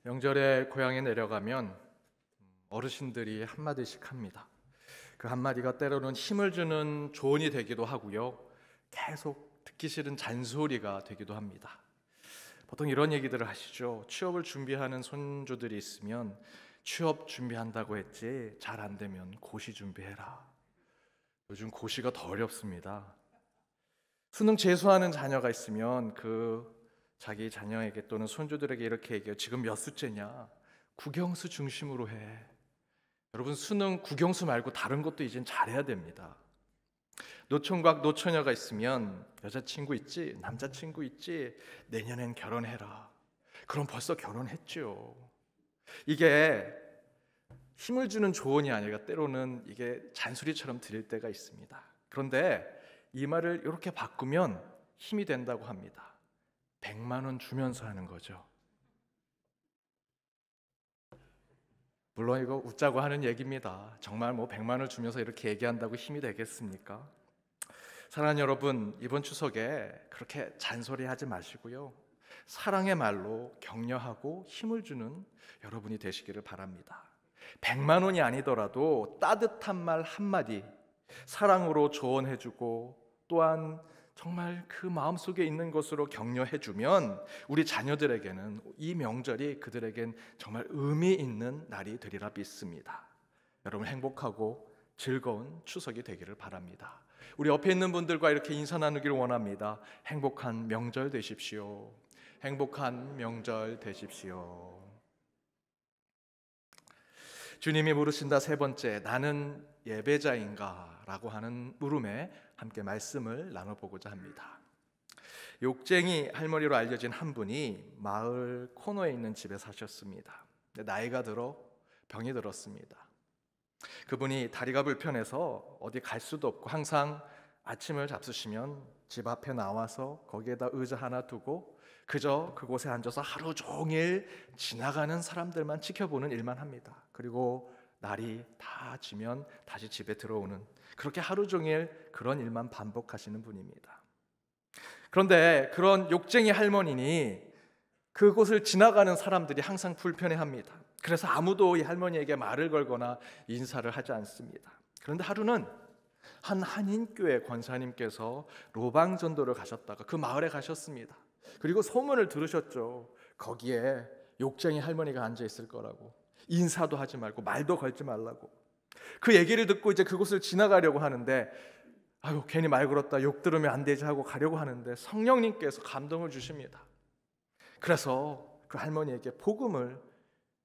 명절에 고향에 내려가면 어르신들이 한마디씩 합니다. 그 한마디가 때로는 힘을 주는 조언이 되기도 하고요, 계속 듣기 싫은 잔소리가 되기도 합니다. 보통 이런 얘기들을 하시죠. 취업을 준비하는 손주들이 있으면 취업 준비한다고 했지 잘 안 되면 고시 준비해라. 요즘 고시가 더 어렵습니다. 수능 재수하는 자녀가 있으면 자기 자녀에게 또는 손주들에게 이렇게 얘기해요. 지금 몇 수째냐? 국영수 중심으로 해. 여러분, 수능 국영수 말고 다른 것도 이젠 잘해야 됩니다. 노총각 노처녀가 있으면 여자친구 있지? 남자친구 있지? 내년엔 결혼해라. 그럼 벌써 결혼했죠. 이게 힘을 주는 조언이 아니라 때로는 이게 잔소리처럼 들릴 때가 있습니다. 그런데 이 말을 이렇게 바꾸면 힘이 된다고 합니다. 100만 원 주면서 하는 거죠. 물론 이거 웃자고 하는 얘기입니다. 정말 100만 원을 주면서 이렇게 얘기한다고 힘이 되겠습니까? 사랑하는 여러분, 이번 추석에 그렇게 잔소리하지 마시고요, 사랑의 말로 격려하고 힘을 주는 여러분이 되시기를 바랍니다. 100만 원이 아니더라도 따뜻한 말 한마디, 사랑으로 조언해주고 또한 정말 그 마음속에 있는 것으로 격려해주면 우리 자녀들에게는 이 명절이 그들에겐 정말 의미 있는 날이 되리라 믿습니다. 여러분, 행복하고 즐거운 추석이 되기를 바랍니다. 우리 옆에 있는 분들과 이렇게 인사 나누기를 원합니다. 행복한 명절 되십시오. 행복한 명절 되십시오. 주님이 물으신다 세 번째, 나는 예배자인가? 라고 하는 물음에 함께 말씀을 나눠보고자 합니다. 욕쟁이 할머니로 알려진 한 분이 마을 코너에 있는 집에 사셨습니다. 나이가 들어 병이 들었습니다. 그분이 다리가 불편해서 어디 갈 수도 없고 항상 아침을 잡수시면 집 앞에 나와서 거기에다 의자 하나 두고 그저 그곳에 앉아서 하루 종일 지나가는 사람들만 지켜보는 일만 합니다. 그리고 날이 다 지면 다시 집에 들어오는, 그렇게 하루 종일 그런 일만 반복하시는 분입니다. 그런데 그런 욕쟁이 할머니니 그곳을 지나가는 사람들이 항상 불편해합니다. 그래서 아무도 이 할머니에게 말을 걸거나 인사를 하지 않습니다. 그런데 하루는 한 한인교회 권사님께서 로방전도를 가셨다가 그 마을에 가셨습니다. 그리고 소문을 들으셨죠. 거기에 욕쟁이 할머니가 앉아 있을 거라고, 인사도 하지 말고 말도 걸지 말라고. 그 얘기를 듣고 이제 그곳을 지나가려고 하는데, 아유 괜히 말 걸었다, 욕 들으면 안 되지 하고 가려고 하는데 성령님께서 감동을 주십니다. 그래서 그 할머니에게 복음을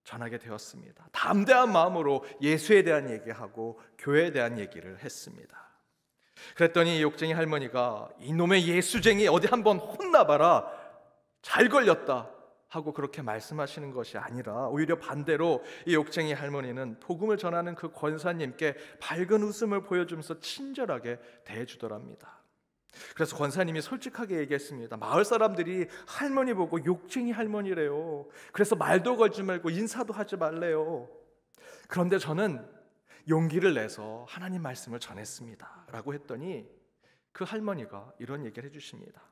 전하게 되었습니다. 담대한 마음으로 예수에 대한 얘기하고 교회에 대한 얘기를 했습니다. 그랬더니 욕쟁이 할머니가 이놈의 예수쟁이 어디 한번 혼나봐라, 잘 걸렸다 하고 그렇게 말씀하시는 것이 아니라 오히려 반대로 이 욕쟁이 할머니는 복음을 전하는 그 권사님께 밝은 웃음을 보여주면서 친절하게 대해주더랍니다. 그래서 권사님이 솔직하게 얘기했습니다. 마을 사람들이 할머니 보고 욕쟁이 할머니래요. 그래서 말도 걸지 말고 인사도 하지 말래요. 그런데 저는 용기를 내서 하나님 말씀을 전했습니다 라고 했더니 그 할머니가 이런 얘기를 해주십니다.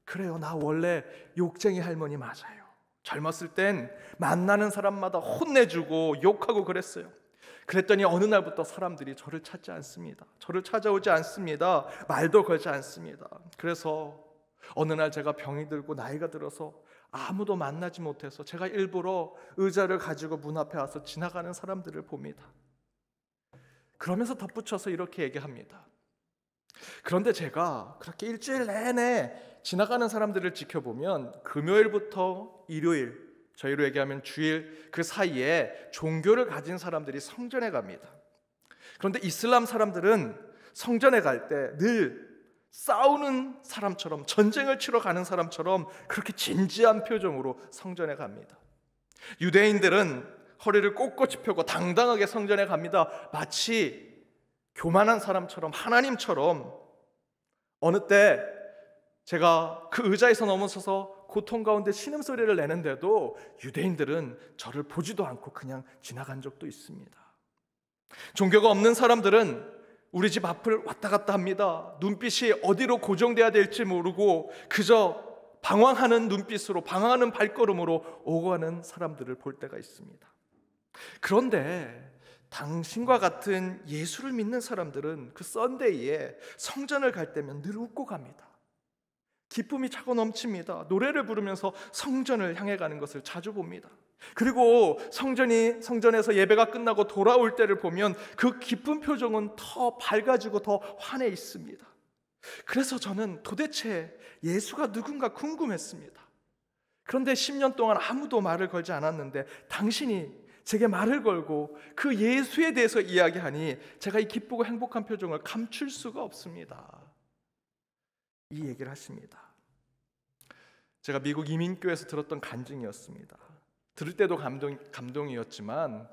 그래요, 나 원래 욕쟁이 할머니 맞아요. 젊었을 땐 만나는 사람마다 혼내주고 욕하고 그랬어요. 그랬더니 어느 날부터 사람들이 저를 찾지 않습니다. 저를 찾아오지 않습니다. 말도 걸지 않습니다. 그래서 어느 날 제가 병이 들고 나이가 들어서 아무도 만나지 못해서 제가 일부러 의자를 가지고 문 앞에 와서 지나가는 사람들을 봅니다. 그러면서 덧붙여서 이렇게 얘기합니다. 그런데 제가 그렇게 일주일 내내 지나가는 사람들을 지켜보면 금요일부터 일요일, 저희로 얘기하면 주일, 그 사이에 종교를 가진 사람들이 성전에 갑니다. 그런데 이슬람 사람들은 성전에 갈 때 늘 싸우는 사람처럼, 전쟁을 치러 가는 사람처럼 그렇게 진지한 표정으로 성전에 갑니다. 유대인들은 허리를 꼿꼿이 펴고 당당하게 성전에 갑니다. 마치 교만한 사람처럼, 하나님처럼. 어느 때 제가 그 의자에서 넘어서서 고통 가운데 신음소리를 내는데도 유대인들은 저를 보지도 않고 그냥 지나간 적도 있습니다. 종교가 없는 사람들은 우리 집 앞을 왔다 갔다 합니다. 눈빛이 어디로 고정돼야 될지 모르고 그저 방황하는 눈빛으로, 방황하는 발걸음으로 오고 가는 사람들을 볼 때가 있습니다. 그런데 당신과 같은 예수를 믿는 사람들은 그 썬데이에 성전을 갈 때면 늘 웃고 갑니다. 기쁨이 차고 넘칩니다. 노래를 부르면서 성전을 향해 가는 것을 자주 봅니다. 그리고 성전에서 예배가 끝나고 돌아올 때를 보면 그 기쁜 표정은 더 밝아지고 더 환해 있습니다. 그래서 저는 도대체 예수가 누군가 궁금했습니다. 그런데 10년 동안 아무도 말을 걸지 않았는데 당신이 제게 말을 걸고 그 예수에 대해서 이야기하니 제가 이 기쁘고 행복한 표정을 감출 수가 없습니다. 이 얘기를 하십니다. 제가 미국 이민교회에서 들었던 간증이었습니다. 들을 때도 감동이었지만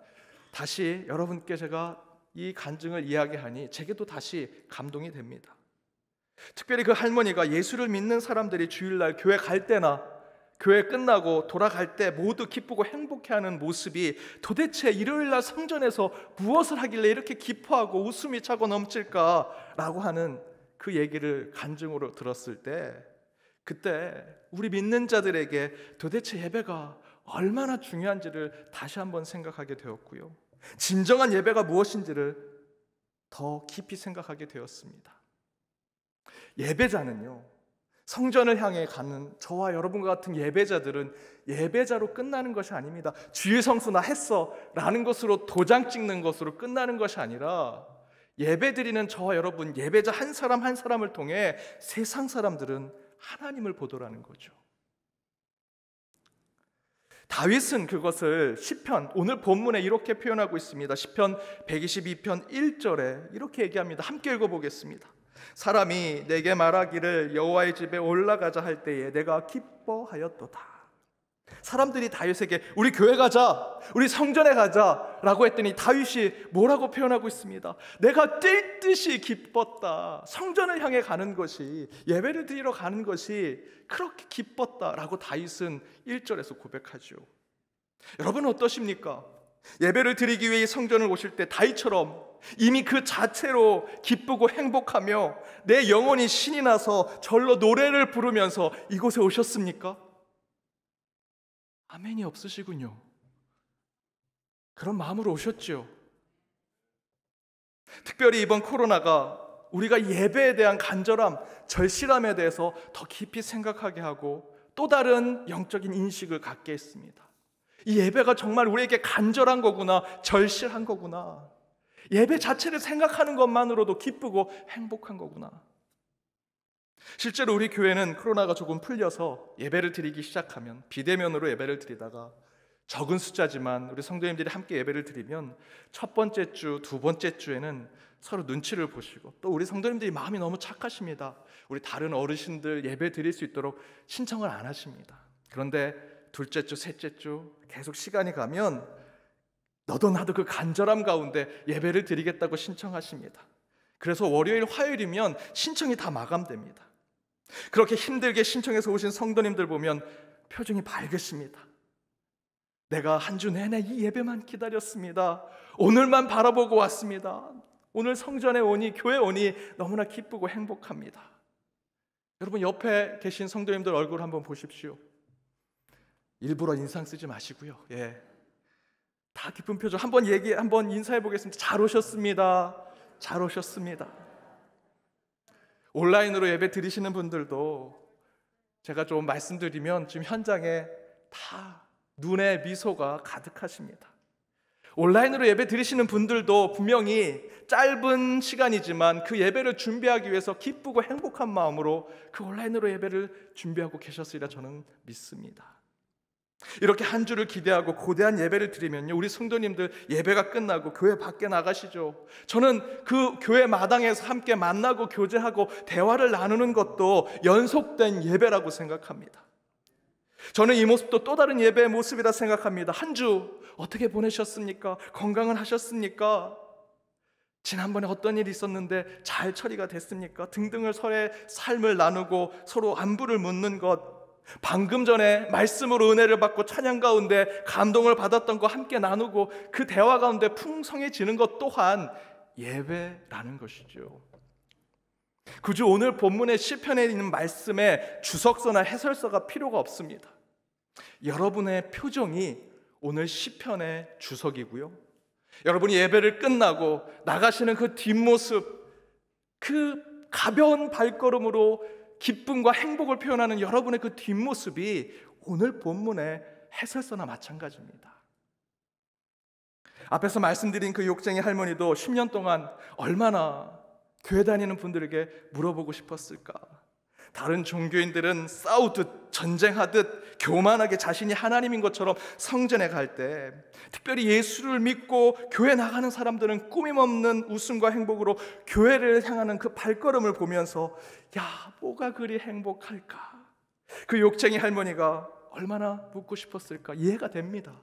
다시 여러분께 제가 이 간증을 이야기하니 제게도 다시 감동이 됩니다. 특별히 그 할머니가 예수를 믿는 사람들이 주일날 교회 갈 때나 교회 끝나고 돌아갈 때 모두 기쁘고 행복해하는 모습이 도대체 일요일날 성전에서 무엇을 하길래 이렇게 기뻐하고 웃음이 차고 넘칠까라고 하는 그 얘기를 간증으로 들었을 때 그때 우리 믿는 자들에게 도대체 예배가 얼마나 중요한지를 다시 한번 생각하게 되었고요. 진정한 예배가 무엇인지를 더 깊이 생각하게 되었습니다. 예배자는요, 성전을 향해 가는 저와 여러분과 같은 예배자들은 예배자로 끝나는 것이 아닙니다. 주일 성수 나 했어 라는 것으로 도장 찍는 것으로 끝나는 것이 아니라 예배드리는 저와 여러분 예배자 한 사람 한 사람을 통해 세상 사람들은 하나님을 보더라는 거죠. 다윗은 그것을 시편 오늘 본문에 이렇게 표현하고 있습니다. 시편 122편 1절에 이렇게 얘기합니다. 함께 읽어보겠습니다. 사람이 내게 말하기를 여호와의 집에 올라가자 할 때에 내가 기뻐하였도다. 사람들이 다윗에게 우리 교회 가자, 우리 성전에 가자 라고 했더니 다윗이 뭐라고 표현하고 있습니다. 내가 뛸 듯이 기뻤다. 성전을 향해 가는 것이, 예배를 드리러 가는 것이 그렇게 기뻤다라고 다윗은 1절에서 고백하죠. 여러분은 어떠십니까? 예배를 드리기 위해 성전을 오실 때 다윗처럼 이미 그 자체로 기쁘고 행복하며 내 영혼이 신이 나서 절로 노래를 부르면서 이곳에 오셨습니까? 아멘이 없으시군요. 그런 마음으로 오셨죠. 특별히 이번 코로나가 우리가 예배에 대한 간절함, 절실함에 대해서 더 깊이 생각하게 하고 또 다른 영적인 인식을 갖게 했습니다. 이 예배가 정말 우리에게 간절한 거구나, 절실한 거구나. 예배 자체를 생각하는 것만으로도 기쁘고 행복한 거구나. 실제로 우리 교회는 코로나가 조금 풀려서 예배를 드리기 시작하면 비대면으로 예배를 드리다가 적은 숫자지만 우리 성도님들이 함께 예배를 드리면 첫 번째 주, 두 번째 주에는 서로 눈치를 보시고 또 우리 성도님들이 마음이 너무 착하십니다. 우리 다른 어르신들 예배 드릴 수 있도록 신청을 안 하십니다. 그런데 둘째 주, 셋째 주 계속 시간이 가면 너도 나도 그 간절함 가운데 예배를 드리겠다고 신청하십니다. 그래서 월요일, 화요일이면 신청이 다 마감됩니다. 그렇게 힘들게 신청해서 오신 성도님들 보면 표정이 밝으십니다. 내가 한 주 내내 이 예배만 기다렸습니다. 오늘만 바라보고 왔습니다. 오늘 성전에 오니, 교회 오니 너무나 기쁘고 행복합니다. 여러분 옆에 계신 성도님들 얼굴 한번 보십시오. 일부러 인상 쓰지 마시고요. 다 기쁜 표정 한번 인사해 보겠습니다. 잘 오셨습니다. 잘 오셨습니다. 온라인으로 예배 드리시는 분들도 제가 좀 말씀드리면 지금 현장에 다 눈에 미소가 가득하십니다. 온라인으로 예배 드리시는 분들도 분명히 짧은 시간이지만 그 예배를 준비하기 위해서 기쁘고 행복한 마음으로 그 온라인으로 예배를 준비하고 계셨으리라 저는 믿습니다. 이렇게 한 주를 기대하고 고대한 예배를 드리면요, 우리 성도님들 예배가 끝나고 교회 밖에 나가시죠. 저는 그 교회 마당에서 함께 만나고 교제하고 대화를 나누는 것도 연속된 예배라고 생각합니다. 저는 이 모습도 또 다른 예배의 모습이라 생각합니다. 한 주 어떻게 보내셨습니까? 건강은 하셨습니까? 지난번에 어떤 일이 있었는데 잘 처리가 됐습니까? 등등을 서로의 삶을 나누고 서로 안부를 묻는 것, 방금 전에 말씀으로 은혜를 받고 찬양 가운데 감동을 받았던 거 함께 나누고 그 대화 가운데 풍성해지는 것 또한 예배라는 것이죠. 굳이 오늘 본문의 시편에 있는 말씀에 주석서나 해설서가 필요가 없습니다. 여러분의 표정이 오늘 시편의 주석이고요, 여러분이 예배를 끝나고 나가시는 그 뒷모습, 그 가벼운 발걸음으로 기쁨과 행복을 표현하는 여러분의 그 뒷모습이 오늘 본문의 해설서나 마찬가지입니다. 앞에서 말씀드린 그 욕쟁이 할머니도 10년 동안 얼마나 교회 다니는 분들에게 물어보고 싶었을까. 다른 종교인들은 싸우듯 전쟁하듯 교만하게 자신이 하나님인 것처럼 성전에 갈 때, 특별히 예수를 믿고 교회 나가는 사람들은 꾸밈없는 웃음과 행복으로 교회를 향하는 그 발걸음을 보면서 야, 뭐가 그리 행복할까. 그 욕쟁이 할머니가 얼마나 묻고 싶었을까 이해가 됩니다.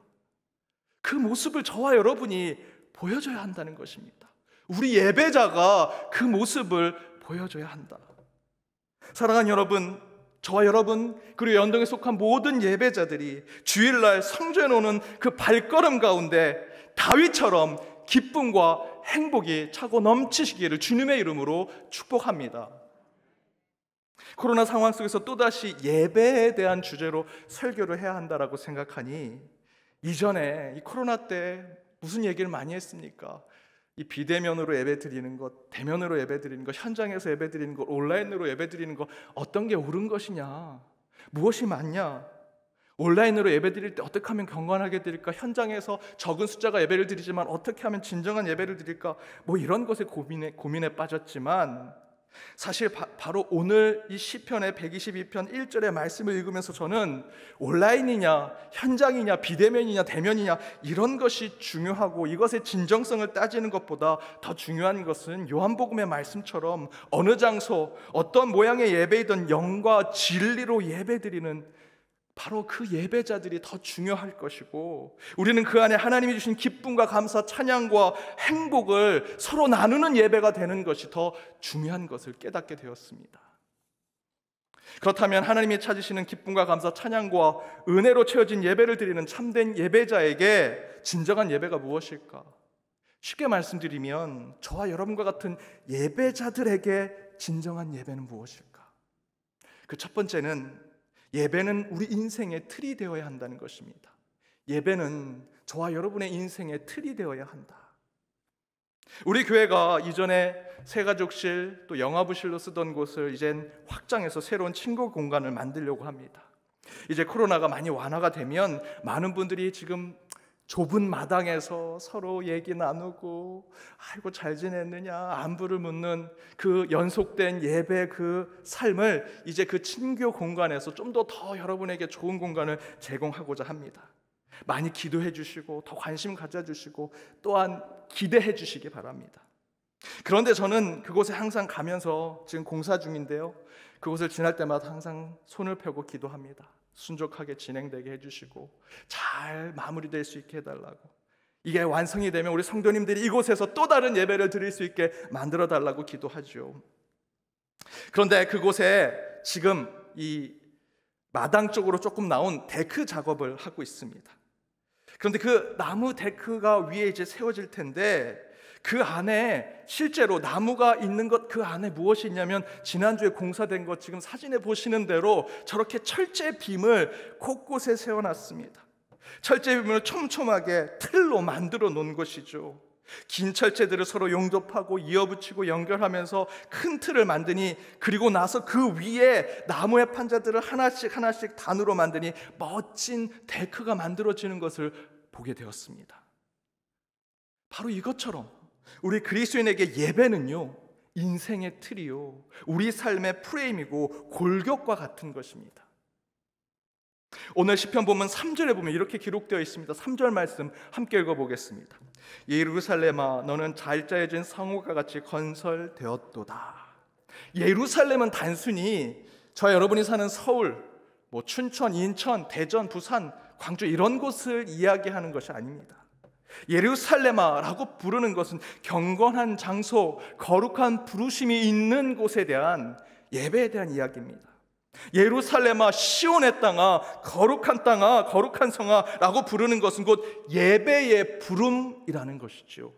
그 모습을 저와 여러분이 보여줘야 한다는 것입니다. 우리 예배자가 그 모습을 보여줘야 한다. 사랑하는 여러분, 저와 여러분 그리고 연동에 속한 모든 예배자들이 주일날 성전에 오는 그 발걸음 가운데 다윗처럼 기쁨과 행복이 차고 넘치시기를 주님의 이름으로 축복합니다. 코로나 상황 속에서 또다시 예배에 대한 주제로 설교를 해야 한다라고 생각하니, 이전에 이 코로나 때 무슨 얘기를 많이 했습니까? 이 비대면으로 예배 드리는 것, 대면으로 예배 드리는 것, 현장에서 예배 드리는 것, 온라인으로 예배 드리는 것, 어떤 게 옳은 것이냐, 무엇이 맞냐, 온라인으로 예배 드릴 때 어떻게 하면 경건하게 드릴까, 현장에서 적은 숫자가 예배를 드리지만 어떻게 하면 진정한 예배를 드릴까, 뭐 이런 것에 고민에 빠졌지만, 사실 바로 오늘 이 시편의 122편 1절의 말씀을 읽으면서 저는 온라인이냐 현장이냐 비대면이냐 대면이냐 이런 것이 중요하고, 이것의 진정성을 따지는 것보다 더 중요한 것은 요한복음의 말씀처럼 어느 장소 어떤 모양의 예배이든 영과 진리로 예배드리는 바로 그 예배자들이 더 중요할 것이고, 우리는 그 안에 하나님이 주신 기쁨과 감사, 찬양과 행복을 서로 나누는 예배가 되는 것이 더 중요한 것을 깨닫게 되었습니다. 그렇다면 하나님이 찾으시는 기쁨과 감사, 찬양과 은혜로 채워진 예배를 드리는 참된 예배자에게 진정한 예배가 무엇일까? 쉽게 말씀드리면 저와 여러분과 같은 예배자들에게 진정한 예배는 무엇일까? 그 첫 번째는 예배는 우리 인생의 틀이 되어야 한다는 것입니다. 예배는 저와 여러분의 인생의 틀이 되어야 한다. 우리 교회가 이전에 새가족실 또 영화부실로 쓰던 곳을 이젠 확장해서 새로운 친구 공간을 만들려고 합니다. 이제 코로나가 많이 완화가 되면 많은 분들이 지금 좁은 마당에서 서로 얘기 나누고 아이고 잘 지냈느냐 안부를 묻는 그 연속된 예배 그 삶을 이제 그 친교 공간에서 좀 더 여러분에게 좋은 공간을 제공하고자 합니다. 많이 기도해 주시고 더 관심 가져주시고 또한 기대해 주시기 바랍니다. 그런데 저는 그곳에 항상 가면서 지금 공사 중인데요, 그곳을 지날 때마다 항상 손을 펴고 기도합니다. 순적하게 진행되게 해주시고 잘 마무리될 수 있게 해달라고, 이게 완성이 되면 우리 성도님들이 이곳에서 또 다른 예배를 드릴 수 있게 만들어 달라고 기도하죠. 그런데 그곳에 지금 이 마당 쪽으로 조금 나온 데크 작업을 하고 있습니다. 그런데 그 나무 데크가 위에 이제 세워질 텐데, 그 안에 실제로 나무가 있는 것, 그 안에 무엇이 있냐면 지난주에 공사된 것, 지금 사진에 보시는 대로 저렇게 철제 빔을 곳곳에 세워놨습니다. 철제 빔을 촘촘하게 틀로 만들어 놓은 것이죠. 긴 철제들을 서로 용접하고 이어붙이고 연결하면서 큰 틀을 만드니, 그리고 나서 그 위에 나무의 판자들을 하나씩 하나씩 단으로 만드니 멋진 데크가 만들어지는 것을 보게 되었습니다. 바로 이것처럼 우리 그리스도인에게 예배는요, 인생의 틀이요, 우리 삶의 프레임이고 골격과 같은 것입니다. 오늘 시편 본문 3절에 보면 이렇게 기록되어 있습니다. 3절 말씀 함께 읽어보겠습니다. 예루살렘아 너는 잘 짜여진 성읍과 같이 건설되었도다. 예루살렘은 단순히 저와 여러분이 사는 서울, 춘천, 인천, 대전, 부산, 광주 이런 곳을 이야기하는 것이 아닙니다. 예루살렘아라고 부르는 것은 경건한 장소, 거룩한 부르심이 있는 곳에 대한 예배에 대한 이야기입니다. 예루살렘아, 시온의 땅아, 거룩한 땅아, 거룩한 성아라고 부르는 것은 곧 예배의 부름이라는 것이죠.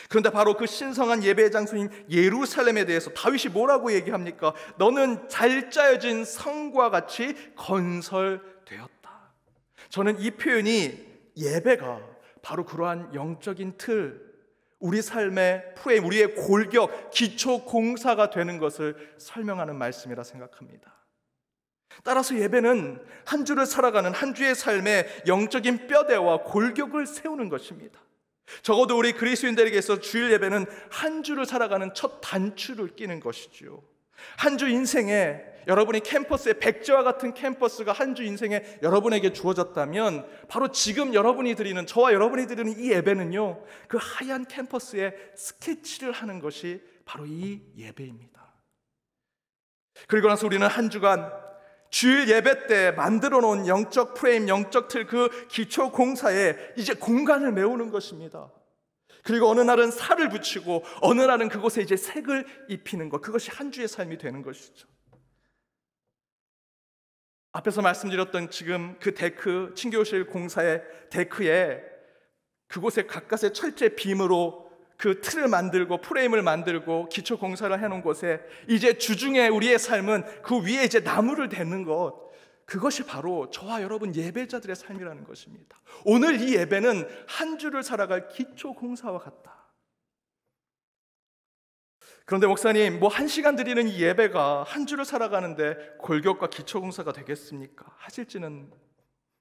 그런데 바로 그 신성한 예배의 장소인 예루살렘에 대해서 다윗이 뭐라고 얘기합니까? 너는 잘 짜여진 성과 같이 건설되었다. 저는 이 표현이 예배가 바로 그러한 영적인 틀, 우리 삶의 프레임, 우리의 골격, 기초 공사가 되는 것을 설명하는 말씀이라 생각합니다. 따라서 예배는 한 주를 살아가는 한 주의 삶에 영적인 뼈대와 골격을 세우는 것입니다. 적어도 우리 그리스도인들에게 있어 주일 예배는 한 주를 살아가는 첫 단추를 끼는 것이죠. 한 주 인생에 여러분이 캠퍼스에 백제와 같은 캠퍼스가 한 주 인생에 여러분에게 주어졌다면 바로 지금 여러분이 드리는, 저와 여러분이 드리는 이 예배는요, 그 하얀 캠퍼스에 스케치를 하는 것이 바로 이 예배입니다. 그리고 나서 우리는 한 주간 주일 예배 때 만들어 놓은 영적 프레임, 영적 틀, 그 기초 공사에 이제 공간을 메우는 것입니다. 그리고 어느 날은 살을 붙이고 어느 날은 그곳에 이제 색을 입히는 것, 그것이 한 주의 삶이 되는 것이죠. 앞에서 말씀드렸던 지금 그 데크, 친교실 공사의 데크에 그곳에 가까스의 철제 빔으로 그 틀을 만들고 프레임을 만들고 기초 공사를 해놓은 곳에 이제 주중에 우리의 삶은 그 위에 이제 나무를 대는 것, 그것이 바로 저와 여러분 예배자들의 삶이라는 것입니다. 오늘 이 예배는 한 주를 살아갈 기초 공사와 같다. 그런데 목사님, 뭐 1시간 드리는 이 예배가 한 주를 살아가는데 골격과 기초 공사가 되겠습니까? 하실지는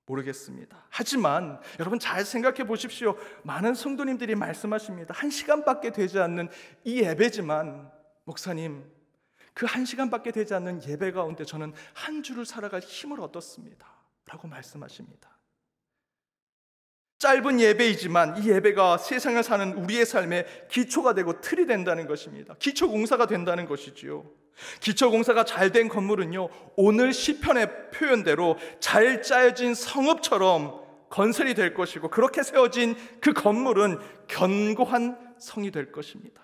모르겠습니다. 하지만 여러분 잘 생각해 보십시오. 많은 성도님들이 말씀하십니다. 1시간밖에 되지 않는 이 예배지만 목사님, 그 1시간밖에 되지 않는 예배 가운데 저는 한 주를 살아갈 힘을 얻었습니다 라고 말씀하십니다. 짧은 예배이지만 이 예배가 세상을 사는 우리의 삶의 기초가 되고 틀이 된다는 것입니다. 기초 공사가 된다는 것이지요. 기초 공사가 잘 된 건물은요, 오늘 시편의 표현대로 잘 짜여진 성읍처럼 건설이 될 것이고, 그렇게 세워진 그 건물은 견고한 성이 될 것입니다.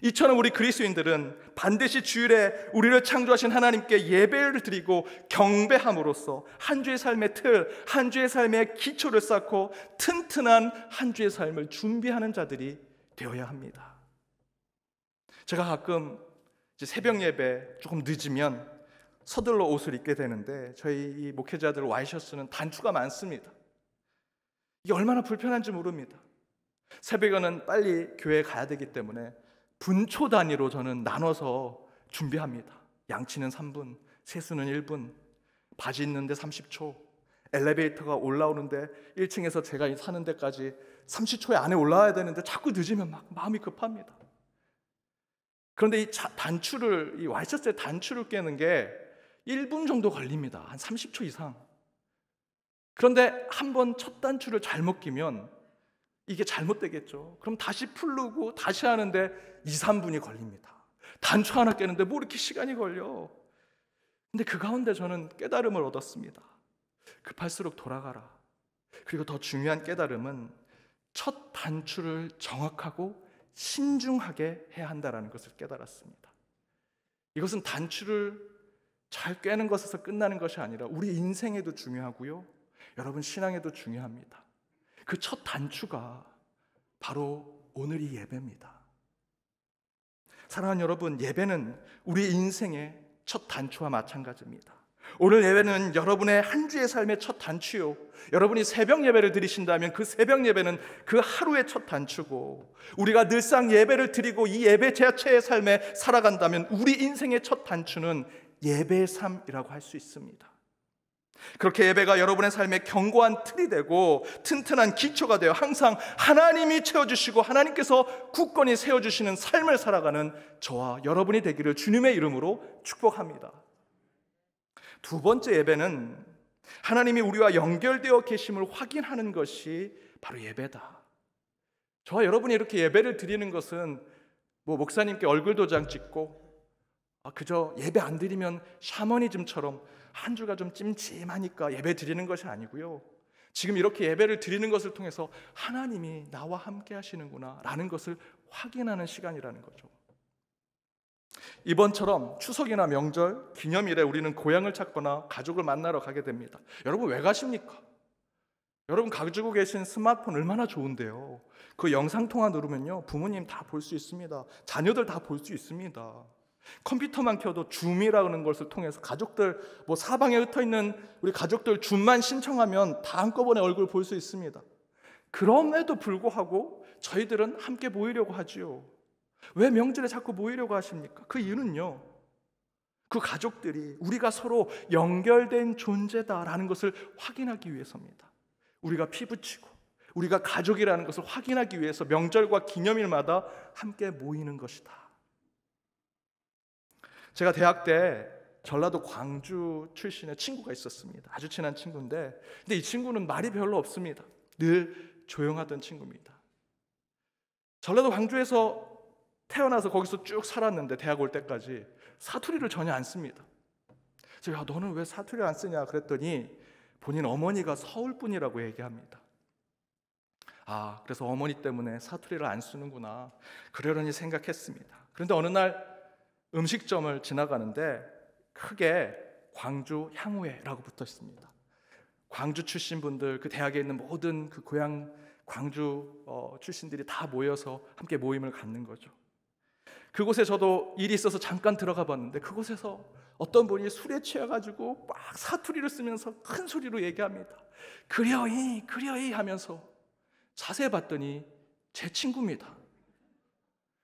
이처럼 우리 그리스도인들은 반드시 주일에 우리를 창조하신 하나님께 예배를 드리고 경배함으로써 한 주의 삶의 틀, 한 주의 삶의 기초를 쌓고 튼튼한 한 주의 삶을 준비하는 자들이 되어야 합니다. 제가 가끔 이제 새벽 예배 조금 늦으면 서둘러 옷을 입게 되는데, 저희 이 목회자들 와이셔츠는 단추가 많습니다. 이게 얼마나 불편한지 모릅니다. 새벽에는 빨리 교회에 가야 되기 때문에 분초 단위로 저는 나눠서 준비합니다. 양치는 3분, 세수는 1분, 바지 입는데 30초, 엘리베이터가 올라오는데 1층에서 제가 사는 데까지 30초에 안에 올라와야 되는데 자꾸 늦으면 막 마음이 급합니다. 그런데 이 와이셔츠의 단추를 깨는 게 1분 정도 걸립니다. 한 30초 이상. 그런데 한번 첫 단추를 잘못 끼면 이게 잘못되겠죠. 그럼 다시 풀르고 다시 하는데 2, 3분이 걸립니다. 단추 하나 깨는데 뭐 이렇게 시간이 걸려. 근데 그 가운데 저는 깨달음을 얻었습니다. 급할수록 돌아가라. 그리고 더 중요한 깨달음은 첫 단추를 정확하고 신중하게 해야 한다는 것을 깨달았습니다. 이것은 단추를 잘 꿰는 것에서 끝나는 것이 아니라 우리 인생에도 중요하고요, 여러분 신앙에도 중요합니다. 그 첫 단추가 바로 오늘 이 예배입니다. 사랑하는 여러분, 예배는 우리 인생의 첫 단추와 마찬가지입니다. 오늘 예배는 여러분의 한 주의 삶의 첫 단추요, 여러분이 새벽 예배를 드리신다면 그 새벽 예배는 그 하루의 첫 단추고, 우리가 늘상 예배를 드리고 이 예배 자체의 삶에 살아간다면 우리 인생의 첫 단추는 예배의 삶이라고 할 수 있습니다. 그렇게 예배가 여러분의 삶에 견고한 틀이 되고 튼튼한 기초가 되어 항상 하나님이 채워주시고 하나님께서 굳건히 세워주시는 삶을 살아가는 저와 여러분이 되기를 주님의 이름으로 축복합니다. 두 번째 예배는 하나님이 우리와 연결되어 계심을 확인하는 것이 바로 예배다. 저와 여러분이 이렇게 예배를 드리는 것은 뭐 목사님께 얼굴 도장 찍고 그저 예배 안 드리면 샤머니즘처럼 한 주가 좀 찜찜하니까 예배 드리는 것이 아니고요, 지금 이렇게 예배를 드리는 것을 통해서 하나님이 나와 함께 하시는구나 라는 것을 확인하는 시간이라는 거죠. 이번처럼 추석이나 명절, 기념일에 우리는 고향을 찾거나 가족을 만나러 가게 됩니다. 여러분 왜 가십니까? 여러분 가지고 계신 스마트폰 얼마나 좋은데요. 그 영상통화 누르면요, 부모님 다 볼 수 있습니다. 자녀들 다 볼 수 있습니다. 컴퓨터만 켜도 줌이라는 것을 통해서 가족들, 사방에 흩어있는 우리 가족들 줌만 신청하면 다 한꺼번에 얼굴 볼 수 있습니다. 그럼에도 불구하고 저희들은 함께 모이려고 하지요. 왜 명절에 자꾸 모이려고 하십니까? 그 이유는요, 그 가족들이 우리가 서로 연결된 존재다라는 것을 확인하기 위해서입니다. 우리가 피부치고 우리가 가족이라는 것을 확인하기 위해서 명절과 기념일마다 함께 모이는 것이다. 제가 대학 때 전라도 광주 출신의 친구가 있었습니다. 아주 친한 친구인데, 근데 이 친구는 말이 별로 없습니다. 늘 조용하던 친구입니다. 전라도 광주에서 태어나서 거기서 쭉 살았는데 대학 올 때까지 사투리를 전혀 안 씁니다. 제가 너는 왜 사투리를 안 쓰냐 그랬더니 본인 어머니가 서울 분이라고 얘기합니다. 아, 그래서 어머니 때문에 사투리를 안 쓰는구나, 그러려니 생각했습니다. 그런데 어느 날 음식점을 지나가는데 크게 광주 향후회라고 붙어 있습니다. 광주 출신 분들, 그 대학에 있는 모든 그 고향 광주 출신들이 다 모여서 함께 모임을 갖는 거죠. 그곳에 저도 일이 있어서 잠깐 들어가 봤는데, 그곳에서 어떤 분이 술에 취해가지고 막 사투리를 쓰면서 큰 소리로 얘기합니다. 그려이 그려이 하면서 자세히 봤더니 제 친구입니다.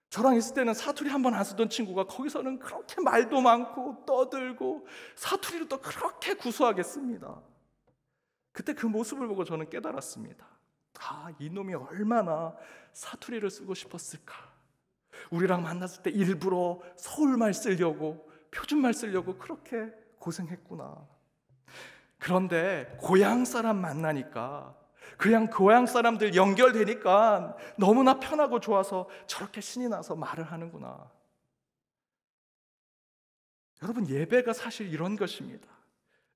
저랑 있을 때는 사투리 한 번 안 쓰던 친구가 거기서는 그렇게 말도 많고 떠들고 사투리를 또 그렇게 구수하게 씁니다. 그때 그 모습을 보고 저는 깨달았습니다. 아, 이놈이 얼마나 사투리를 쓰고 싶었을까. 우리랑 만났을 때 일부러 서울말 쓰려고, 표준말 쓰려고 그렇게 고생했구나. 그런데 고향 사람 만나니까, 그냥 고향 사람들 연결되니까 너무나 편하고 좋아서 저렇게 신이 나서 말을 하는구나. 여러분, 예배가 사실 이런 것입니다.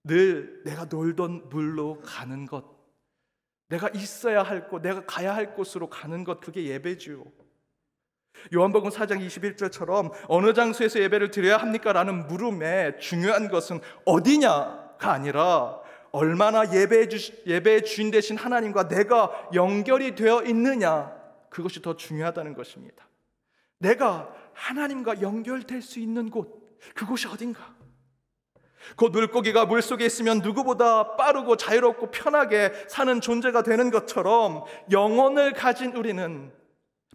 늘 내가 놀던 물로 가는 것, 내가 있어야 할 곳, 내가 가야 할 곳으로 가는 것, 그게 예배지요. 요한복음 4장 21절처럼 어느 장소에서 예배를 드려야 합니까? 라는 물음에 중요한 것은 어디냐가 아니라 얼마나 예배의 주인 되신 하나님과 내가 연결이 되어 있느냐, 그것이 더 중요하다는 것입니다. 내가 하나님과 연결될 수 있는 곳, 그곳이 어딘가? 곧 물고기가 물속에 있으면 누구보다 빠르고 자유롭고 편하게 사는 존재가 되는 것처럼 영혼을 가진 우리는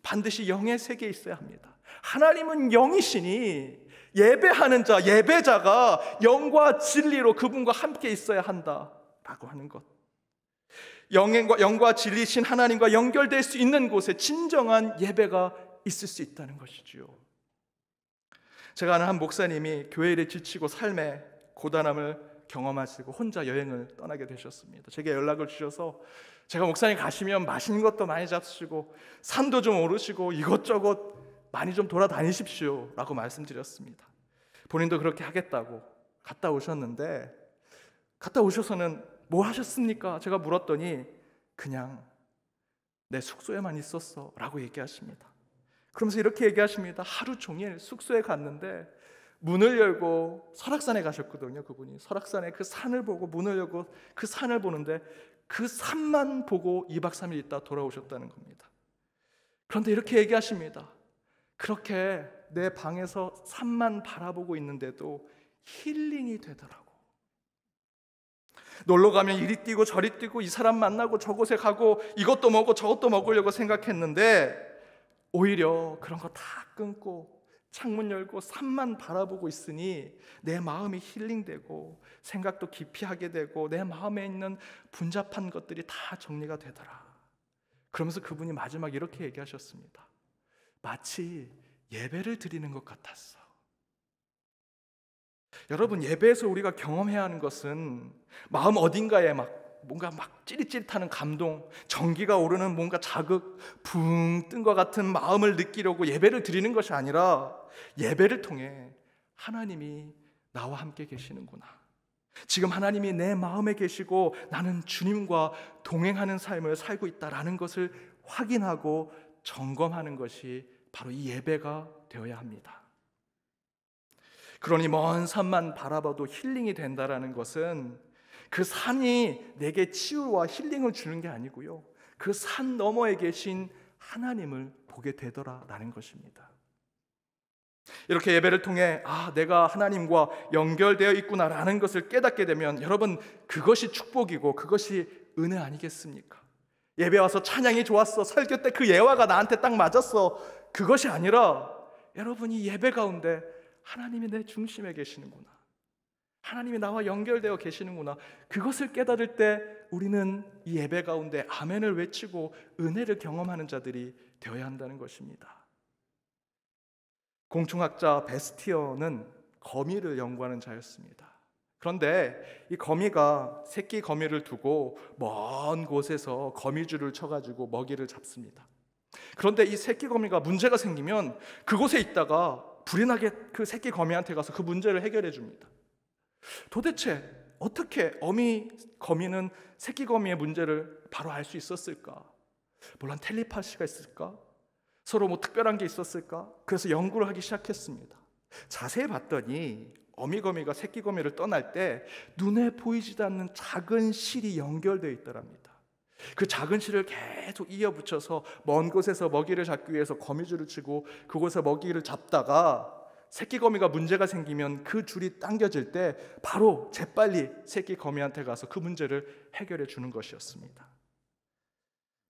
반드시 영의 세계에 있어야 합니다. 하나님은 영이시니 예배하는 자, 예배자가 영과 진리로 그분과 함께 있어야 한다라고 하는 것. 영과 진리신 하나님과 연결될 수 있는 곳에 진정한 예배가 있을 수 있다는 것이지요. 제가 아는 한 목사님이 교회 일에 지치고 삶에 고단함을 경험하시고 혼자 여행을 떠나게 되셨습니다. 제게 연락을 주셔서 제가 목사님 가시면 맛있는 것도 많이 잡수시고 산도 좀 오르시고 이것저것 많이 좀 돌아다니십시오 라고 말씀드렸습니다. 본인도 그렇게 하겠다고 갔다 오셨는데, 갔다 오셔서는 뭐 하셨습니까? 제가 물었더니 그냥 내 숙소에만 있었어 라고 얘기하십니다. 그러면서 이렇게 얘기하십니다. 하루 종일 숙소에 갔는데 문을 열고 설악산에 가셨거든요. 그분이 설악산에 그 산을 보고 문을 열고 그 산을 보는데 그 산만 보고 2박 3일 있다 돌아오셨다는 겁니다. 그런데 이렇게 얘기하십니다. 그렇게 내 방에서 산만 바라보고 있는데도 힐링이 되더라고. 놀러 가면 이리 뛰고 저리 뛰고 이 사람 만나고 저곳에 가고 이것도 먹고 저것도 먹으려고 생각했는데 오히려 그런 거 다 끊고 창문 열고 산만 바라보고 있으니 내 마음이 힐링되고 생각도 깊이 하게 되고 내 마음에 있는 분잡한 것들이 다 정리가 되더라. 그러면서 그분이 마지막 이렇게 얘기하셨습니다. 마치 예배를 드리는 것 같았어. 여러분, 예배에서 우리가 경험해야 하는 것은 마음 어딘가에 뭔가 찌릿찌릿하는 감동, 전기가 오르는 뭔가 자극, 붕 뜬 것 같은 마음을 느끼려고 예배를 드리는 것이 아니라 예배를 통해 하나님이 나와 함께 계시는구나, 지금 하나님이 내 마음에 계시고 나는 주님과 동행하는 삶을 살고 있다라는 것을 확인하고 점검하는 것이 바로 이 예배가 되어야 합니다. 그러니 먼 산만 바라봐도 힐링이 된다라는 것은 그 산이 내게 치유와 힐링을 주는 게 아니고요, 그 산 너머에 계신 하나님을 보게 되더라라는 것입니다. 이렇게 예배를 통해 내가 하나님과 연결되어 있구나라는 것을 깨닫게 되면 여러분, 그것이 축복이고 그것이 은혜 아니겠습니까? 예배 와서 찬양이 좋았어, 설교 때 그 예화가 나한테 딱 맞았어, 그것이 아니라 여러분이 예배 가운데 하나님이 내 중심에 계시는구나, 하나님이 나와 연결되어 계시는구나, 그것을 깨달을 때 우리는 이 예배 가운데 아멘을 외치고 은혜를 경험하는 자들이 되어야 한다는 것입니다. 공충학자 베스티어는 거미를 연구하는 자였습니다. 그런데 이 거미가 새끼 거미를 두고 먼 곳에서 거미줄을 쳐가지고 먹이를 잡습니다. 그런데 이 새끼 거미가 문제가 생기면 그곳에 있다가 불이 나게 그 새끼 거미한테 가서 그 문제를 해결해 줍니다. 도대체 어떻게 거미는 새끼 거미의 문제를 바로 알 수 있었을까? 물론 텔레파시가 있을까? 서로 특별한 게 있었을까? 그래서 연구를 하기 시작했습니다. 자세히 봤더니 어미거미가 새끼 거미를 떠날 때 눈에 보이지도 않는 작은 실이 연결되어 있더랍니다. 그 작은 실을 계속 이어붙여서 먼 곳에서 먹이를 잡기 위해서 거미줄을 치고 그곳에서 먹이를 잡다가 새끼 거미가 문제가 생기면 그 줄이 당겨질 때 바로 재빨리 새끼 거미한테 가서 그 문제를 해결해 주는 것이었습니다.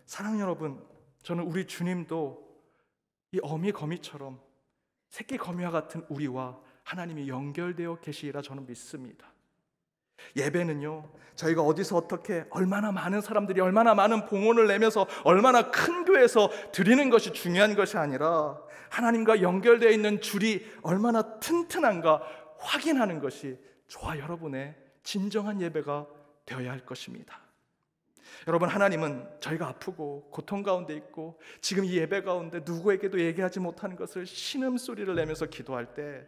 사랑하는 여러분, 저는 우리 주님도 이 어미 거미처럼 새끼 거미와 같은 우리와 하나님이 연결되어 계시리라 저는 믿습니다. 예배는요, 저희가 어디서 어떻게 얼마나 많은 사람들이 얼마나 많은 봉헌을 내면서 얼마나 큰 교회에서 드리는 것이 중요한 것이 아니라 하나님과 연결되어 있는 줄이 얼마나 튼튼한가 확인하는 것이 저와 여러분의 진정한 예배가 되어야 할 것입니다. 여러분, 하나님은 저희가 아프고 고통 가운데 있고 지금 이 예배 가운데 누구에게도 얘기하지 못하는 것을 신음소리를 내면서 기도할 때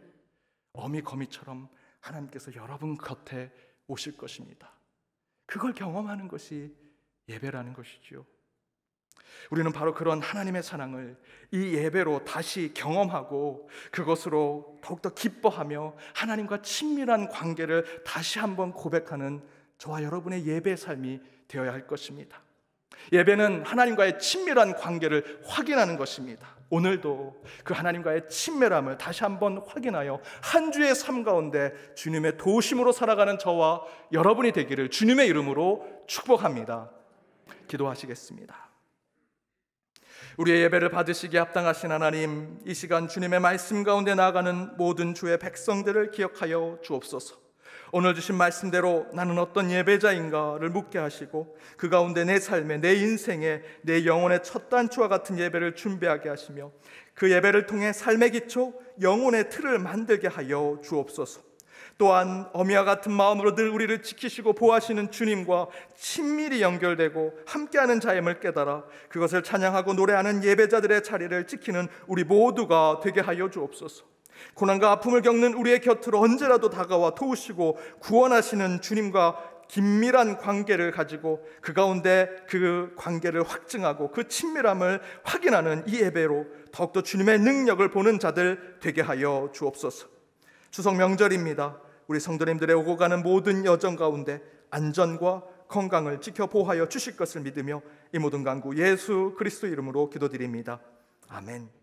어미 거미처럼 하나님께서 여러분 곁에 오실 것입니다. 그걸 경험하는 것이 예배라는 것이죠. 우리는 바로 그런 하나님의 사랑을 이 예배로 다시 경험하고 그것으로 더욱더 기뻐하며 하나님과 친밀한 관계를 다시 한번 고백하는 저와 여러분의 예배 삶이 되어야 할 것입니다. 예배는 하나님과의 친밀한 관계를 확인하는 것입니다. 오늘도 그 하나님과의 친밀함을 다시 한번 확인하여 한 주의 삶 가운데 주님의 도우심으로 살아가는 저와 여러분이 되기를 주님의 이름으로 축복합니다. 기도하시겠습니다. 우리의 예배를 받으시기에 합당하신 하나님, 이 시간 주님의 말씀 가운데 나아가는 모든 주의 백성들을 기억하여 주옵소서. 오늘 주신 말씀대로 나는 어떤 예배자인가를 묻게 하시고 그 가운데 내 삶에, 내 인생에, 내 영혼의 첫 단추와 같은 예배를 준비하게 하시며 그 예배를 통해 삶의 기초, 영혼의 틀을 만들게 하여 주옵소서. 또한 어미와 같은 마음으로 늘 우리를 지키시고 보호하시는 주님과 친밀히 연결되고 함께하는 자임을 깨달아 그것을 찬양하고 노래하는 예배자들의 자리를 지키는 우리 모두가 되게 하여 주옵소서. 고난과 아픔을 겪는 우리의 곁으로 언제라도 다가와 도우시고 구원하시는 주님과 긴밀한 관계를 가지고 그 가운데 그 관계를 확증하고 그 친밀함을 확인하는 이 예배로 더욱더 주님의 능력을 보는 자들 되게 하여 주옵소서. 추석 명절입니다. 우리 성도님들의 오고 가는 모든 여정 가운데 안전과 건강을 지켜 보호하여 주실 것을 믿으며 이 모든 간구 예수 그리스도 이름으로 기도드립니다. 아멘.